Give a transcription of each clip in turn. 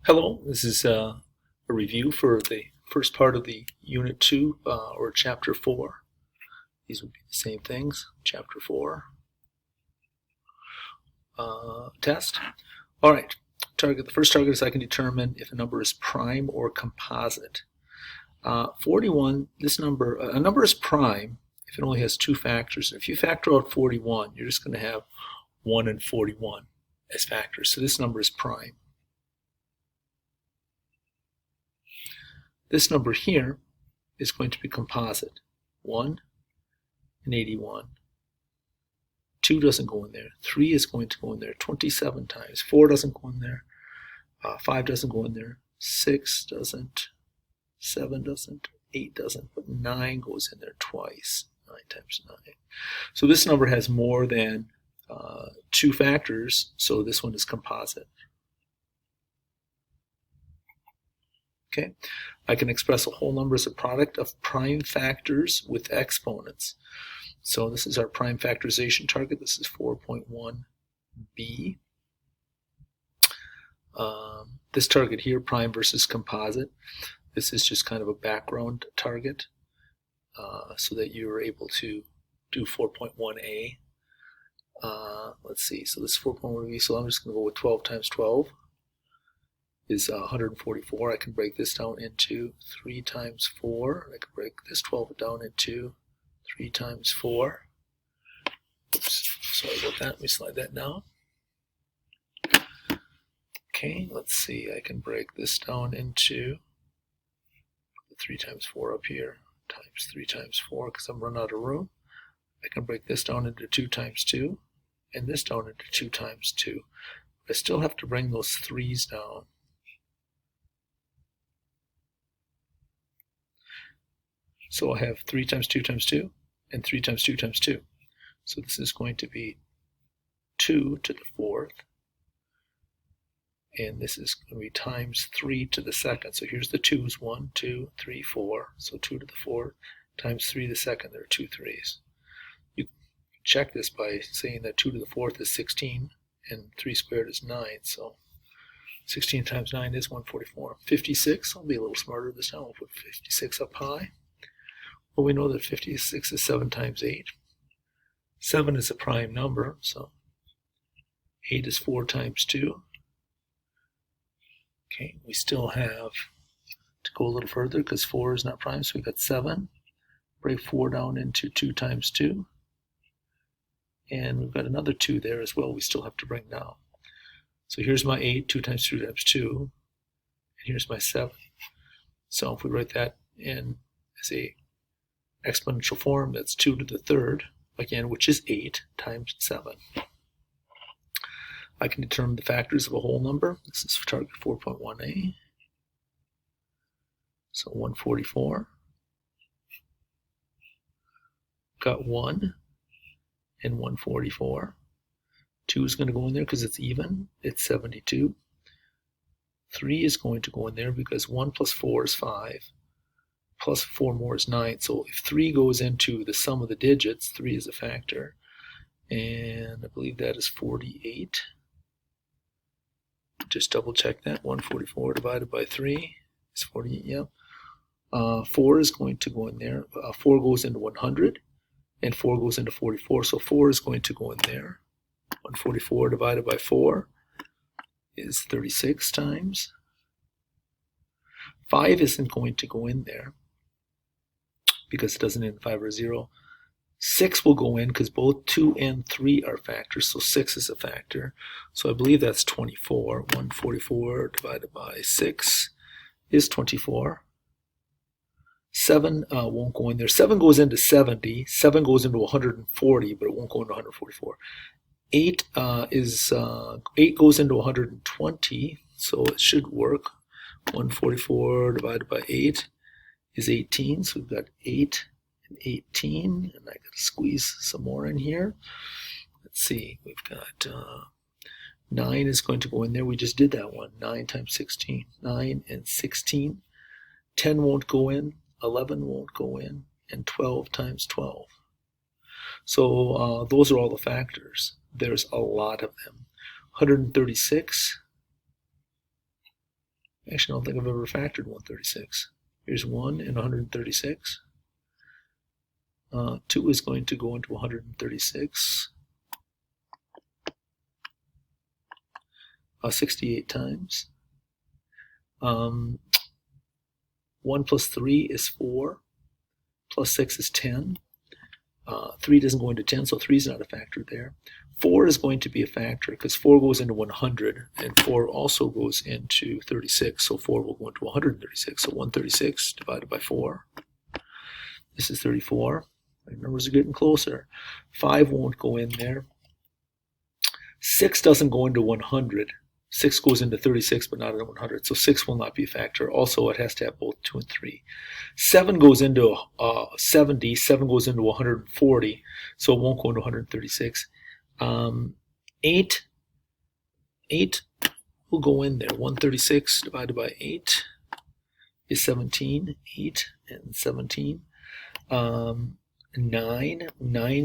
Hello, this is a review for the first part of the Unit 2 or Chapter 4. These would be the same things, Chapter 4 test. All right, target. The first target is I can determine if a number is prime or composite. 41, this number, a number is prime if it only has two factors. If you factor out 41, you're just going to have 1 and 41 as factors. So this number is prime. This number here is going to be composite, 1 and 81. 2 doesn't go in there. 3 is going to go in there 27 times. 4 doesn't go in there. 5 doesn't go in there. 6 doesn't. 7 doesn't. 8 doesn't. But 9 goes in there twice. 9 times 9. So this number has more than two factors, so this one is composite. Okay, I can express a whole number as a product of prime factors with exponents. So this is our prime factorization target. This is 4.1b. This target here, prime versus composite, this is just kind of a background target so that you're able to do 4.1a. Let's see, so this is 4.1b, so I'm just going to go with 12 times 12. Is 144. I can break this down into 3 times 4. I can break this 12 down into 3 times 4. Oops, sorry about that. Let me slide that down. Okay, let's see. I can break this down into 3 times 4 up here times 3 times 4 because I'm running out of room. I can break this down into 2 times 2 and this down into 2 times 2. I still have to bring those 3's down. So I have 3 times 2 times 2 and 3 times 2 times 2. So this is going to be 2 to the 4th. And this is going to be times 3 to the 2nd. So here's the 2's, 1, 2, 3, 4. So 2 to the 4th times 3 to the 2nd. There are 2 3's. You can check this by saying that 2 to the 4th is 16 and 3 squared is 9. So 16 times 9 is 144. 56, I'll be a little smarter this time. I'll put 56 up high. Well, we know that 56 is 7 times 8. 7 is a prime number, so 8 is 4 times 2. Okay, we still have to go a little further because 4 is not prime, so we got 7. Break 4 down into 2 times 2. And we've got another 2 there as well we still have to bring down. So here's my 8, 2 times 2 times 2. And here's my 7. So if we write that in as a exponential form, that's 2 to the 3rd, again, which is 8 times 7. I can determine the factors of a whole number. This is for target 4.1a. So 144. Got 1 and 144. 2 is going to go in there because it's even. It's 72. 3 is going to go in there because 1 plus 4 is 5. Plus 4 more is 9. So if 3 goes into the sum of the digits, 3 is a factor. And I believe that is 48. Just double check that. 144 divided by 3 is 48. Yeah. 4 is going to go in there. 4 goes into 100. And 4 goes into 44. So 4 is going to go in there. 144 divided by 4 is 36 times. 5 isn't going to go in there because it doesn't end in 5 or 0. 6 will go in because both 2 and 3 are factors, so 6 is a factor. So I believe that's 24. 144 divided by 6 is 24. 7 won't go in there. 7 goes into 70. 7 goes into 140, but it won't go into 144. 8 8 goes into 120, so it should work. 144 divided by 8 is 18, so we've got 8 and 18, and I got to squeeze some more in here. Let's see, we've got 9 is going to go in there. We just did that one. 9 times 16. 9 and 16. 10 won't go in, 11 won't go in, and 12 times 12. So those are all the factors. There's a lot of them. 136 Actually, I don't think I've ever factored 136. Here's 1 in 136. 2 is going to go into 136 68 times. 1 plus 3 is 4, plus 6 is 10. 3 doesn't go into 10, so 3 is not a factor there. 4 is going to be a factor because 4 goes into 100, and 4 also goes into 36, so 4 will go into 136. So 136 divided by 4. This is 34. My numbers are getting closer. 5 won't go in there. 6 doesn't go into 100. 6 goes into 36, but not into 100, so 6 will not be a factor. Also, it has to have both 2 and 3. 7 goes into 70. 7 goes into 140, so it won't go into 136. 8 will go in there. 136 divided by 8 is 17. 8 and 17. 9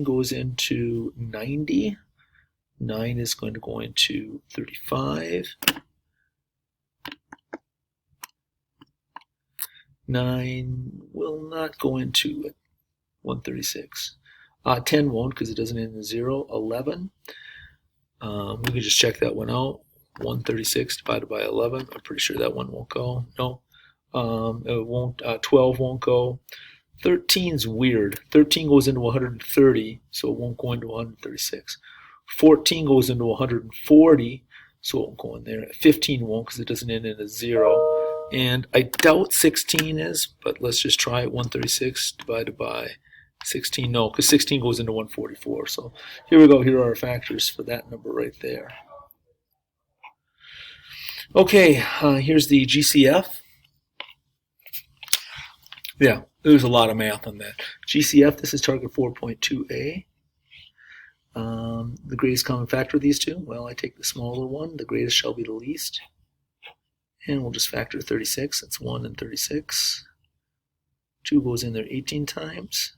goes into 90. 9 is going to go into 35. 9 will not go into 136. 10 won't because it doesn't end in 0. 11. We can just check that one out. 136 divided by 11. I'm pretty sure that one won't go. No. It won't. 12 won't go. 13's weird. 13 goes into 130, so it won't go into 136. 14 goes into 140, so it won't go in there. 15 won't because it doesn't end in a 0. And I doubt 16 is, but let's just try it. 136 divided by 16. No, because 16 goes into 144. So here we go. Here are our factors for that number right there. Okay, here's the GCF. Yeah, there's a lot of math on that. GCF, this is target 4.2a. The greatest common factor of these two? Well, I take the smaller one. The greatest shall be the least. And we'll just factor 36. That's 1 and 36. 2 goes in there 18 times.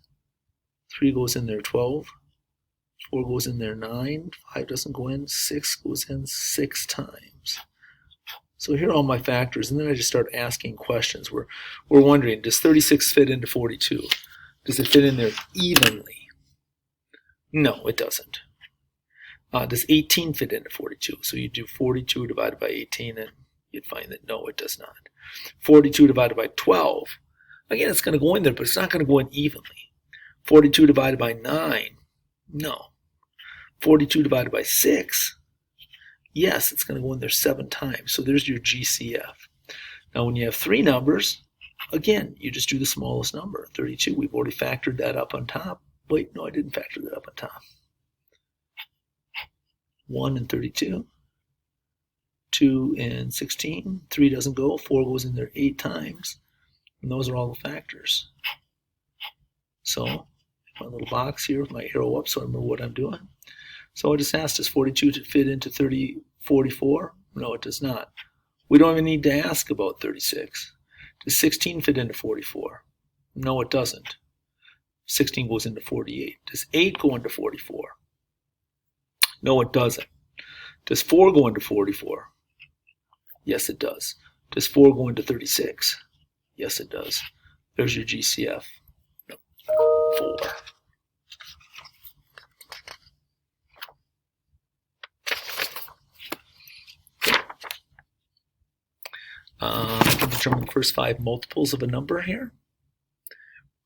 3 goes in there 12. 4 goes in there 9. 5 doesn't go in. 6 goes in 6 times. So here are all my factors, and then I just start asking questions. We're wondering, does 36 fit into 42? Does it fit in there evenly? No, it doesn't. Does 18 fit into 42? So you do 42 divided by 18, and you'd find that no, it does not. 42 divided by 12, again, it's going to go in there, but it's not going to go in evenly. 42 divided by 9, no. 42 divided by 6, yes, it's going to go in there 7 times. So there's your GCF. Now when you have 3 numbers, again, you just do the smallest number, 32. We've already factored that up on top. Wait, no, I didn't factor that up on top. 1 and 32. 2 and 16. 3 doesn't go. 4 goes in there 8 times. And those are all the factors. So my little box here with my arrow up so I remember what I'm doing. So I just asked, does 42 fit into 44? No, it does not. We don't even need to ask about 36. Does 16 fit into 44? No, it doesn't. 16 goes into 48. Does 8 go into 44? No, it doesn't. Does 4 go into 44? Yes, it does. Does 4 go into 36? Yes, it does. There's your GCF. No, 4. I can determine the first 5 multiples of a number here.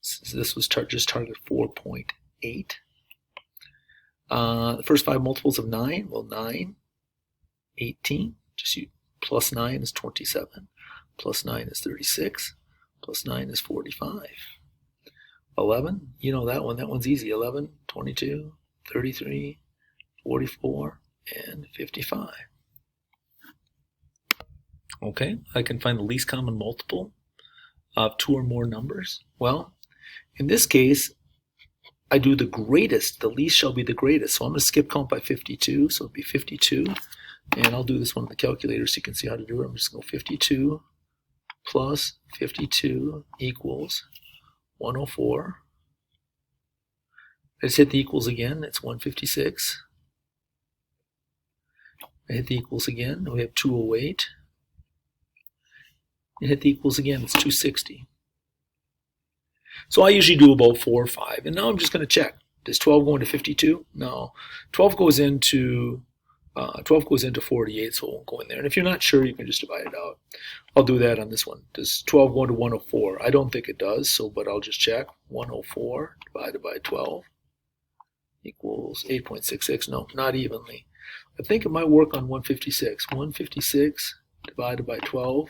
So this was just target 4.8. The first 5 multiples of 9, well, 9, 18, just use plus 9 is 27, plus 9 is 36, plus 9 is 45. 11, you know that one's easy. 11, 22, 33, 44, and 55. Okay, I can find the least common multiple of 2 or more numbers. Well, in this case, I do the greatest. The least shall be the greatest. So I'm going to skip count by 52. So it'll be 52. And I'll do this one on the calculator so you can see how to do it. I'm just going to go 52 plus 52 equals 104. I just hit the equals again. It's 156. I hit the equals again. We have 208. and hit the equals again. It's 260. So I usually do about 4 or 5. And now I'm just going to check. Does 12 go into 52? No. 12 goes into 48, so it won't go in there. And if you're not sure, you can just divide it out. I'll do that on this one. Does 12 go into 104? I don't think it does, but I'll just check. 104 divided by 12 equals 8.66. No, not evenly. I think it might work on 156. 156 divided by 12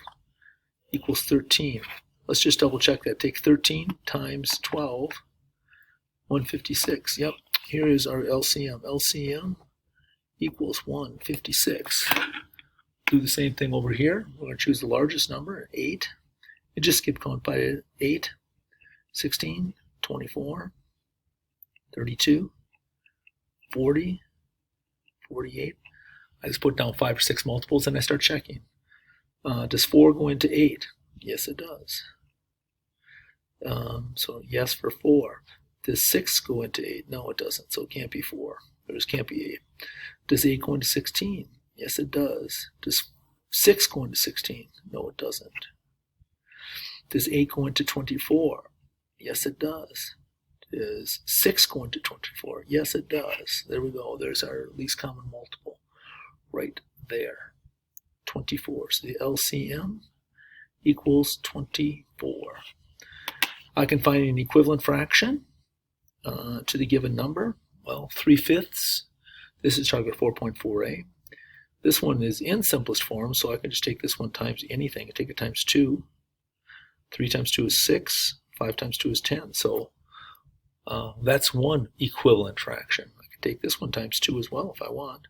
equals 13. Let's just double check that. Take 13 times 12, 156. Yep, here is our LCM. LCM equals 156. Do the same thing over here. We're going to choose the largest number, 8. And just skip going by 8, 16, 24, 32, 40, 48. I just put down 5 or 6 multiples and I start checking. Does 4 go into 8? Yes, it does. So yes for 4. Does 6 go into 8? No, it doesn't. So it can't be 4. Or it can't be 8. Does 8 go into 16? Yes, it does. Does 6 go into 16? No, it doesn't. Does 8 go into 24? Yes, it does. Does 6 go into 24? Yes, it does. There we go. There's our least common multiple right there. 24. So the LCM equals 24. I can find an equivalent fraction to the given number. Well, 3/5. This is target 4.4a. This one is in simplest form, so I can just take this one times anything. I take it times 2. 3 times 2 is 6. 5 times 2 is 10. So that's one equivalent fraction. I can take this one times 2 as well if I want.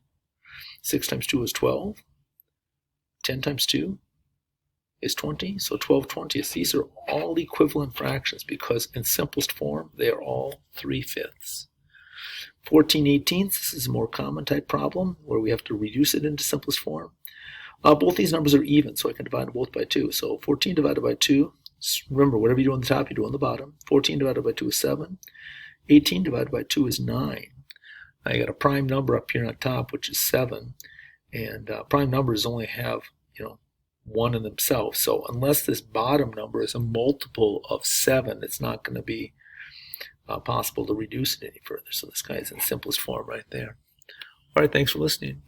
6 times 2 is 12. 10 times 2 is 20. So 12/20. These are all equivalent fractions because in simplest form, they are all 3/5. 14/18. This is a more common type problem where we have to reduce it into simplest form. Both these numbers are even, so I can divide them both by 2. So 14 divided by 2, remember, whatever you do on the top, you do on the bottom. 14 divided by 2 is 7. 18 divided by 2 is 9. I got a prime number up here on top, which is 7. And prime numbers only have, 1 in themselves. So unless this bottom number is a multiple of 7, it's not going to be possible to reduce it any further. So this guy is in simplest form right there. All right, thanks for listening.